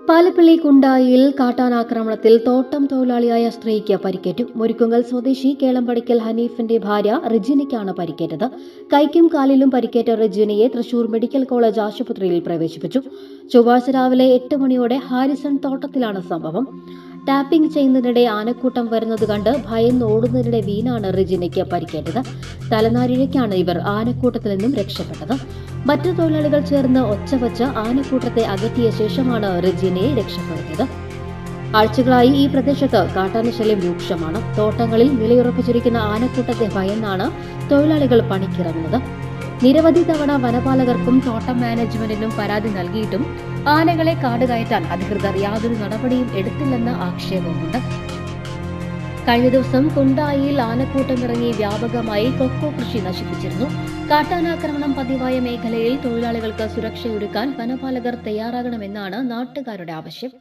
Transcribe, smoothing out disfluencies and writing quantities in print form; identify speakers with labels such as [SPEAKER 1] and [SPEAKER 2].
[SPEAKER 1] പാലപ്പള്ളി കുണ്ടായിൽ കാട്ടാനാക്രമണത്തിൽ തോട്ടം തൊഴിലാളിയായ സ്ത്രീക്ക് പരിക്കേറ്റു. മുരിക്കുങ്കൽ സ്വദേശി കേളമ്പടിക്കൽ ഹനീഫിന്റെ ഭാര്യ റിജിനയ്ക്കാണ് പരിക്കേറ്റത്. കൈക്കും കാലിലും പരിക്കേറ്റ റിജിനയെ തൃശൂർ മെഡിക്കൽ കോളേജ് ആശുപത്രിയിൽ പ്രവേശിപ്പിച്ചു. ചൊവ്വാഴ്ച രാവിലെ 8 മണിയോടെ ഹാരിസൺ തോട്ടത്തിലാണ് സംഭവം. ടാപ്പിംഗ് ചെയ്യുന്നതിനിടെ ആനക്കൂട്ടം വരുന്നത് കണ്ട് ഭയന്ന് ഓടുന്നതിനിടെ വീണാണ് റിജിനയ്ക്ക് പരിക്കേറ്റത്. തലനാരിഴയ്ക്കാണ് ഇവർ ആനക്കൂട്ടത്തിൽ നിന്നും രക്ഷപ്പെട്ടത്. മറ്റു തൊഴിലാളികൾ ചേർന്ന് ഒച്ചവച്ച് ആനക്കൂട്ടത്തെ അകറ്റിയ ശേഷമാണ് റിജിനയെ രക്ഷപ്പെടുത്തിയത്. ആഴ്ചകളായി ഈ പ്രദേശത്ത് കാട്ടാനശല്യം രൂക്ഷമാണ്. തോട്ടങ്ങളിൽ നിലയുറപ്പിച്ചിരിക്കുന്ന ആനക്കൂട്ടത്തെ ഭയന്നാണ് തൊഴിലാളികൾ പണിക്കിറങ്ങുന്നത്. നിരവധി തവണ വനപാലകർക്കും തോട്ടം മാനേജ്മെന്റിനും പരാതി നൽകിയിട്ടും ആനകളെ കാടുകയറ്റാൻ അധികൃതർ യാതൊരു നടപടിയും എടുത്തില്ലെന്ന ആക്ഷേപമുണ്ട്. കഴിഞ്ഞ ദിവസം കുണ്ടായിൽ ആനക്കൂട്ടം ഇറങ്ങി വ്യാപകമായി കൊക്കോ കൃഷി നശിപ്പിച്ചിരുന്നു. കാട്ടാനാക്രമണം പതിവായ മേഖലയിൽ തൊഴിലാളികൾക്ക് സുരക്ഷയൊരുക്കാൻ വനപാലകർ തയ്യാറാകണമെന്നാണ് നാട്ടുകാരുടെ ആവശ്യം.